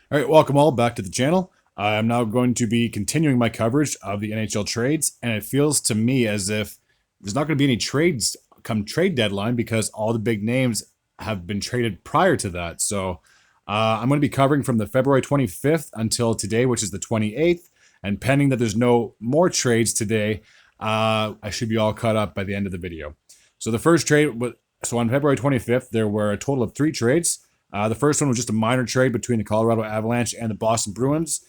All right, welcome all back to the channel. I'm now going to be continuing my coverage of the NHL trades, and it feels to me as if there's not going to be any trades come trade deadline because all the big names have been traded prior to that. So I'm going to be covering from the February 25th until today, which is the 28th. And pending that there's no more trades today, I should be all caught up by the end of the video. So the first trade, so on February 25th, there were a total of 3 trades. The first one was just a minor trade between the Colorado Avalanche and the Boston Bruins.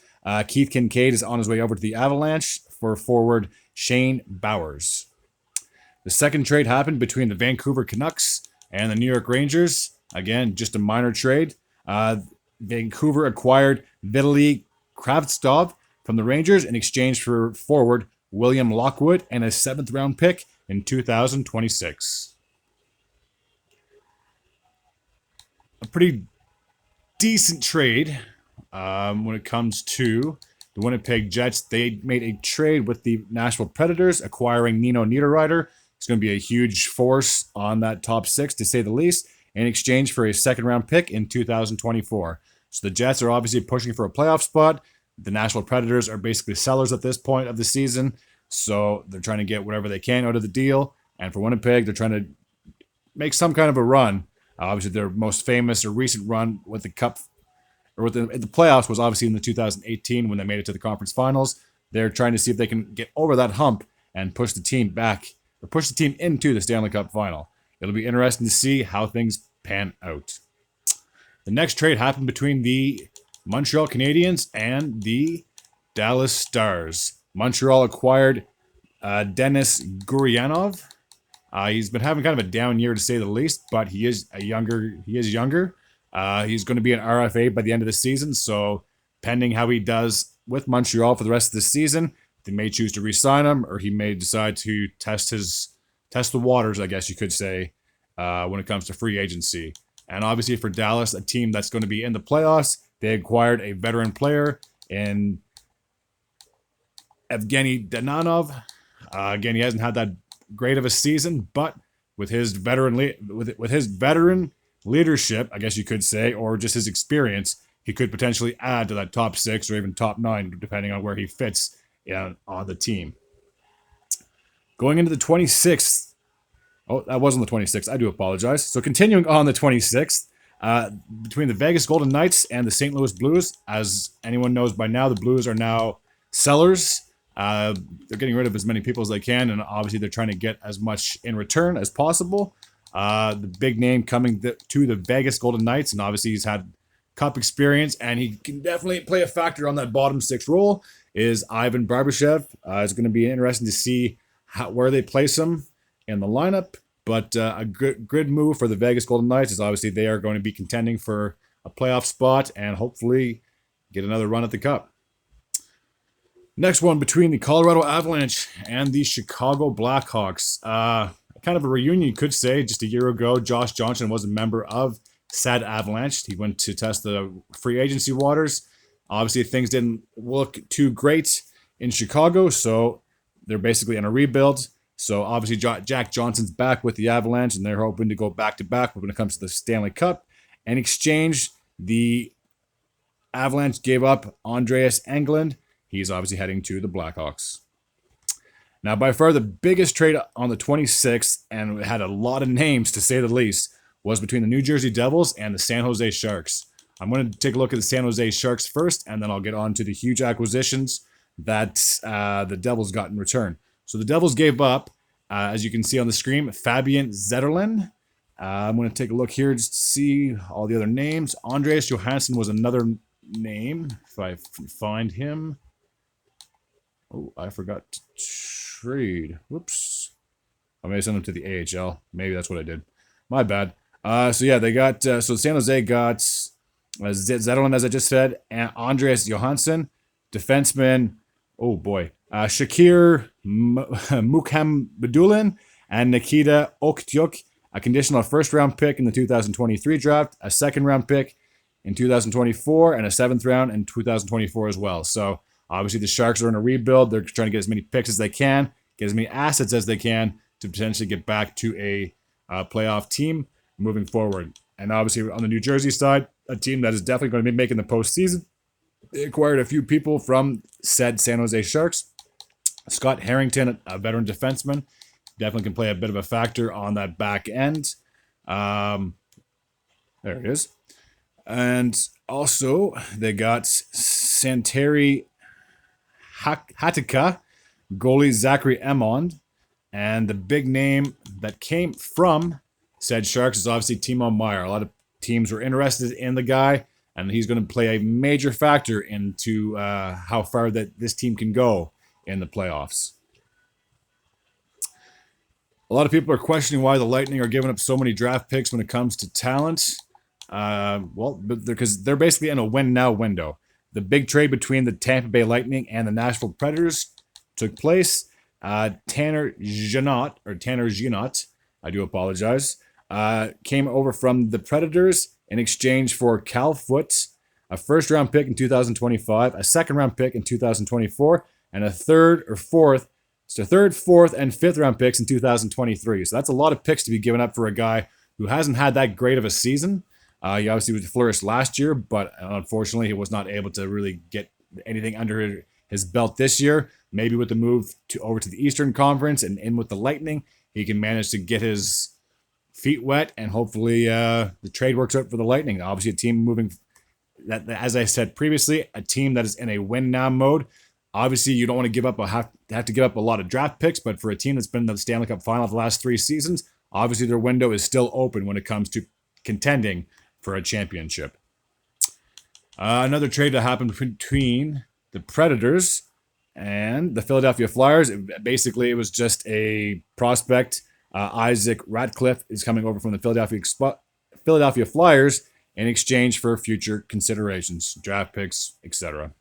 Keith Kincaid is on his way over to the Avalanche for forward Shane Bowers. The second trade happened between the Vancouver Canucks and the New York Rangers. Again, just a minor trade. Vancouver acquired Vitaly Kravtsov from the Rangers in exchange for forward William Lockwood and a 7th-round pick in 2026. A pretty decent trade when it comes to the Winnipeg Jets. They made a trade with the Nashville Predators, acquiring Nino Niederreiter. He's going to be a huge force on that top 6, to say the least, in exchange for a 2nd-round pick in 2024. So the Jets are obviously pushing for a playoff spot. The Nashville Predators are basically sellers at this point of the season, so they're trying to get whatever they can out of the deal. And for Winnipeg, they're trying to make some kind of a run. Obviously, their most famous or recent run with the Cup or with the playoffs was obviously in the 2018 when they made it to the conference finals. They're trying to see if they can get over that hump and push the team back or push the team into the Stanley Cup final. It'll be interesting to see how things pan out. The next trade happened between the Montreal Canadiens and the Dallas Stars. Montreal acquired Denis Gurianov. He's been having kind of a down year, to say the least, but he is younger. He's going to be an RFA by the end of the season, so pending how he does with Montreal for the rest of the season, they may choose to re-sign him, or he may decide to test the waters, I guess you could say, when it comes to free agency. And obviously for Dallas, a team that's going to be in the playoffs, they acquired a veteran player in Evgeny Dananov. Again, he hasn't had that great of a season, but with his veteran leadership, I guess you could say, or just his experience, he could potentially add to that top 6 or even top 9, depending on where he fits on the team. Going into the 26th. Oh, that wasn't the 26th. I do apologize. So continuing on the 26th, between the Vegas Golden Knights and the St. Louis Blues, as anyone knows by now, the Blues are now sellers. They're getting rid of as many people as they can, and obviously they're trying to get as much in return as possible. The big name coming to the Vegas Golden Knights, and obviously he's had Cup experience, and he can definitely play a factor on that bottom 6 role, is Ivan Barbashev. It's going to be interesting to see where they place him in the lineup, but a good move for the Vegas Golden Knights is obviously they are going to be contending for a playoff spot and hopefully get another run at the Cup. Next one between the Colorado Avalanche and the Chicago Blackhawks. Kind of a reunion, you could say. Just a year ago, Josh Johnson was a member of said Avalanche. He went to test the free agency waters. Obviously, things didn't look too great in Chicago, so they're basically in a rebuild. So obviously, Jack Johnson's back with the Avalanche, and they're hoping to go back-to-back when it comes to the Stanley Cup. In exchange, the Avalanche gave up Andreas Englund. He's obviously heading to the Blackhawks. Now, by far the biggest trade on the 26th, and it had a lot of names to say the least, was between the New Jersey Devils and the San Jose Sharks. I'm going to take a look at the San Jose Sharks first, and then I'll get on to the huge acquisitions that the Devils got in return. So the Devils gave up, as you can see on the screen, Fabian Zetterlund. I'm going to take a look here just to see all the other names. Andreas Johansson was another name, if I find him. Oh, I forgot to trade. Whoops. I may send him to the AHL. Maybe that's what I did. My bad. So yeah, they got, so San Jose got Zetterlund, as I just said, and Andreas Johansson, defenseman, oh boy, Shakir Mukhamadullin, and Nikita Oktyuk, a conditional 1st-round pick in the 2023 draft, a 2nd-round pick in 2024, and a 7th round in 2024 as well. So obviously, the Sharks are in a rebuild. They're trying to get as many picks as they can, get as many assets as they can to potentially get back to a playoff team moving forward. And obviously, on the New Jersey side, a team that is definitely going to be making the postseason. They acquired a few people from said San Jose Sharks. Scott Harrington, a veteran defenseman, definitely can play a bit of a factor on that back end. There it is. And also, they got Santeri Hatika, goalie Zachary Emond, and the big name that came from said Sharks is obviously Timo Meier. A lot of teams were interested in the guy, and he's going to play a major factor into how far that this team can go in the playoffs. A lot of people are questioning why the Lightning are giving up so many draft picks when it comes to talent. Because they're basically in a win-now window. The big trade between the Tampa Bay Lightning and the Nashville Predators took place. Tanner Gianot, I do apologize, came over from the Predators in exchange for Cal Foote, a first-round pick in 2025, a second-round pick in 2024, and a third, fourth, and fifth-round picks in 2023. So that's a lot of picks to be given up for a guy who hasn't had that great of a season. He obviously flourished last year, but unfortunately he was not able to really get anything under his belt this year. Maybe with the move over to the Eastern Conference and in with the Lightning, he can manage to get his feet wet, and hopefully the trade works out for the Lightning. Obviously a team moving, that as I said previously, a team that is in a win-now mode. Obviously you don't want to give up have to give up a lot of draft picks, but for a team that's been in the Stanley Cup final of the last 3 seasons, obviously their window is still open when it comes to contending for a championship. Another trade that happened between the Predators and the Philadelphia Flyers. Basically, it was just a prospect. Isaac Ratcliffe is coming over from the Philadelphia Flyers in exchange for future considerations, draft picks, etc.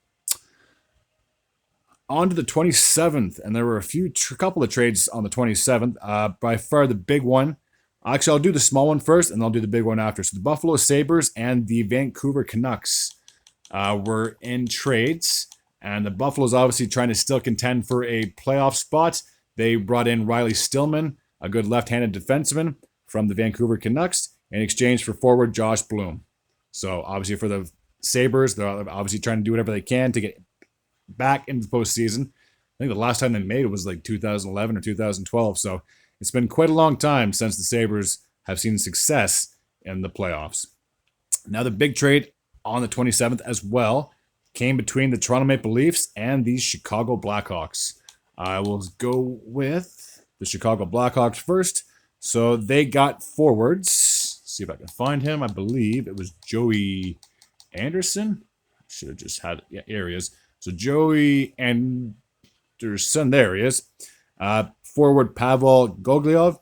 On to the 27th, and there were a couple of trades on the 27th. By far the big one. Actually, I'll do the small one first, and I'll do the big one after. So the Buffalo Sabres and the Vancouver Canucks were in trades, and the Buffalo's obviously trying to still contend for a playoff spot. They brought in Riley Stillman, a good left-handed defenseman from the Vancouver Canucks, in exchange for forward Josh Bloom. So obviously for the Sabres, they're obviously trying to do whatever they can to get back into the postseason. I think the last time they made it was like 2011 or 2012, so it's been quite a long time since the Sabres have seen success in the playoffs. Now the big trade on the 27th as well came between the Toronto Maple Leafs and the Chicago Blackhawks. I will go with the Chicago Blackhawks first. So they got forwards. Let's see if I can find him. I believe it was Joey Anderson. Should have just had, yeah, here he is. So Joey Anderson, there he is. Forward Pavel Gogliov,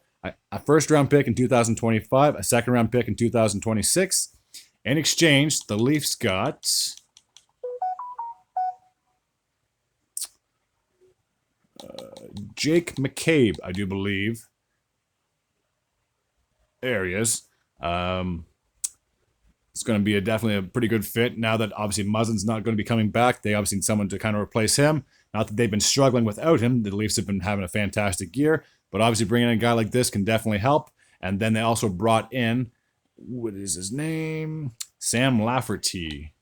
a first-round pick in 2025, a second-round pick in 2026. In exchange, the Leafs got Jake McCabe, I do believe. There he is. It's going to be definitely a pretty good fit now that obviously Muzzin's not going to be coming back. They obviously need someone to kind of replace him. Not that they've been struggling without him. The Leafs have been having a fantastic year, but obviously bringing in a guy like this can definitely help. And then they also brought in, what is his name? Sam Lafferty.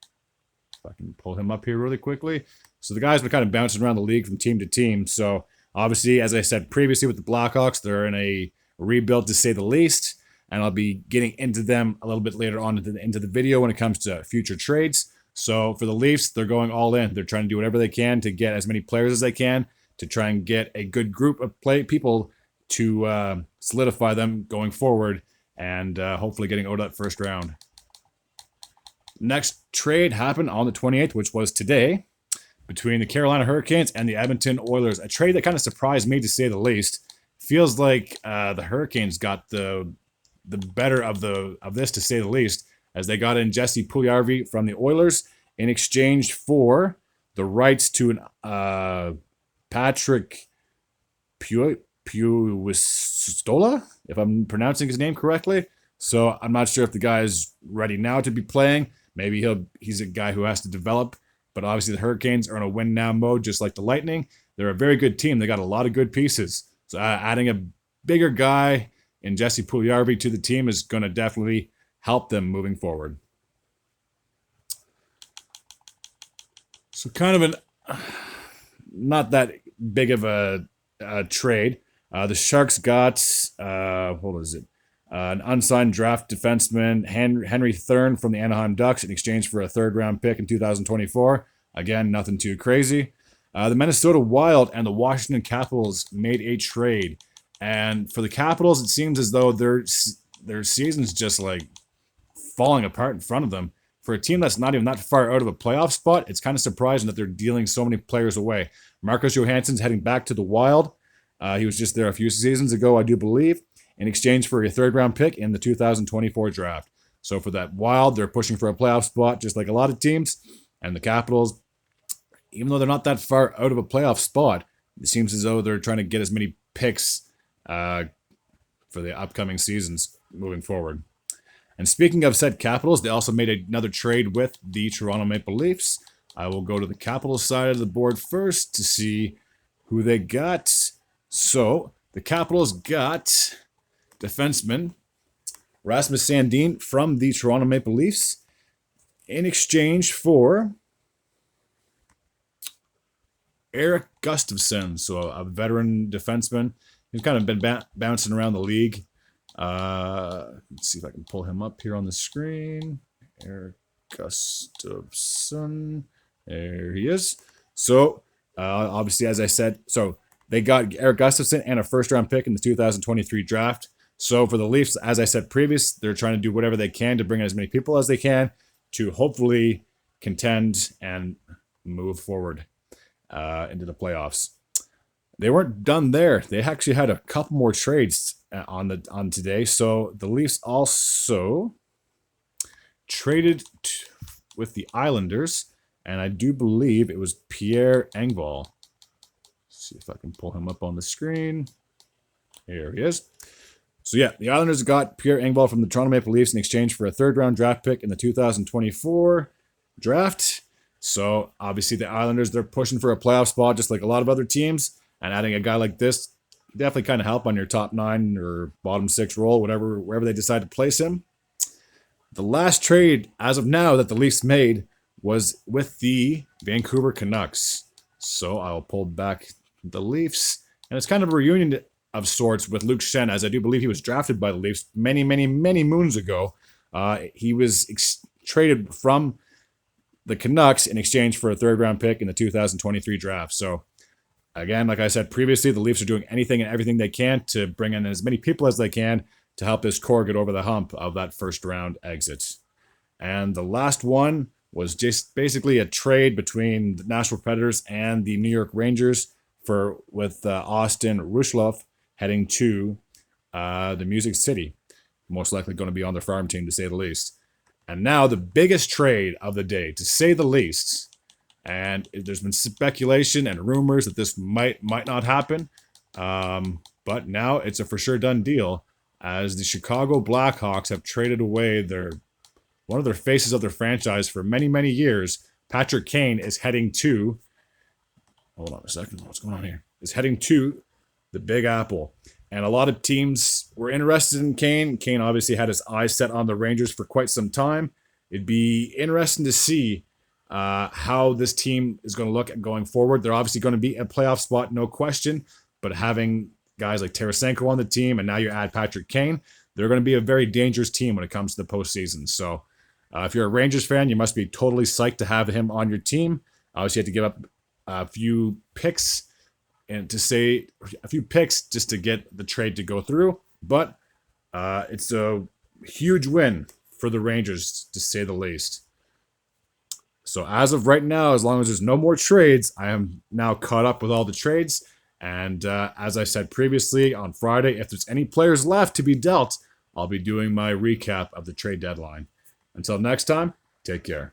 If I can pull him up here really quickly. So the guy's been kind of bouncing around the league from team to team. So obviously, as I said previously with the Blackhawks, they're in a rebuild to say the least. And I'll be getting into them a little bit later on into the video when it comes to future trades. So for the Leafs, they're going all in. They're trying to do whatever they can to get as many players as they can to try and get a good group of people to solidify them going forward and hopefully getting out of that first round. Next trade happened on the 28th, which was today, between the Carolina Hurricanes and the Edmonton Oilers. A trade that kind of surprised me, to say the least. Feels like the Hurricanes got the better of this, to say the least, as they got in Jesse Puljujarvi from the Oilers in exchange for the rights to an Patrick Puistola, if I'm pronouncing his name correctly. So I'm not sure if the guy is ready now to be playing. Maybe he's a guy who has to develop. But obviously the Hurricanes are in a win-now mode, just like the Lightning. They're a very good team. They got a lot of good pieces. So adding a bigger guy in Jesse Puljujarvi to the team is going to definitely help them moving forward. So kind of an not that big of a trade. The Sharks got what was it? An unsigned draft defenseman, Henry Thurn from the Anaheim Ducks, in exchange for a third-round pick in 2024. Again, nothing too crazy. The Minnesota Wild and the Washington Capitals made a trade, and for the Capitals, it seems as though their season's just like falling apart in front of them. For a team that's not even that far out of a playoff spot, it's kind of surprising that they're dealing so many players away. Marcus Johansson's heading back to the Wild. He was just there a few seasons ago, I do believe, in exchange for a third-round pick in the 2024 draft. So for that Wild, they're pushing for a playoff spot, just like a lot of teams. And the Capitals, even though they're not that far out of a playoff spot, it seems as though they're trying to get as many picks for the upcoming seasons moving forward. And speaking of said Capitals, they also made another trade with the Toronto Maple Leafs. I will go to the Capitals side of the board first to see who they got. So the Capitals got defenseman Rasmus Sandin from the Toronto Maple Leafs in exchange for Eric Gustafsson, so a veteran defenseman. He's kind of been bouncing around the league. Let's see if I can pull him up here on the screen. Eric Gustafsson. There he is. So, obviously, as I said, so they got Eric Gustafsson and a first-round pick in the 2023 draft. So for the Leafs, as I said previous, they're trying to do whatever they can to bring in as many people as they can to hopefully contend and move forward into the playoffs. They weren't done there. They actually had a couple more trades on today. So the Leafs also traded with the Islanders, and I do believe it was Pierre Engvall. See if I can pull him up on the screen. Here he is. So yeah, the Islanders got Pierre Engvall from the Toronto Maple Leafs in exchange for a third-round draft pick in the 2024 draft. So obviously the Islanders, they're pushing for a playoff spot just like a lot of other teams, and adding a guy like this definitely kind of help on your top 9 or bottom 6 role, wherever they decide to place him. The last trade as of now that the Leafs made was with the Vancouver Canucks. So I'll pull back the Leafs, and it's kind of a reunion of sorts with Luke Schenn, as I do believe he was drafted by the Leafs many moons ago. He was traded from the Canucks in exchange for a third-round pick in the 2023 draft. So, again, like I said previously, the Leafs are doing anything and everything they can to bring in as many people as they can to help this core get over the hump of that first-round exit. And the last one was just basically a trade between the Nashville Predators and the New York Rangers with Austin Rushloff heading to the Music City. Most likely going to be on their farm team, to say the least. And now the biggest trade of the day, to say the least. And there's been speculation and rumors that this might not happen. But now it's a for sure done deal, as the Chicago Blackhawks have traded away one of their faces of their franchise for many years. Patrick Kane is heading to... Hold on a second. What's going on here? Is heading to the Big Apple. And a lot of teams were interested in Kane. Kane obviously had his eyes set on the Rangers for quite some time. It'd be interesting to see how this team is going to look at going forward. They're obviously going to be a playoff spot, no question. But having guys like Tarasenko on the team, and now you add Patrick Kane, they're going to be a very dangerous team when it comes to the postseason. So if you're a Rangers fan, you must be totally psyched to have him on your team. Obviously, you have to give up a few picks just to get the trade to go through. But it's a huge win for the Rangers, to say the least. So as of right now, as long as there's no more trades, I am now caught up with all the trades. And as I said previously, on Friday, if there's any players left to be dealt, I'll be doing my recap of the trade deadline. Until next time, take care.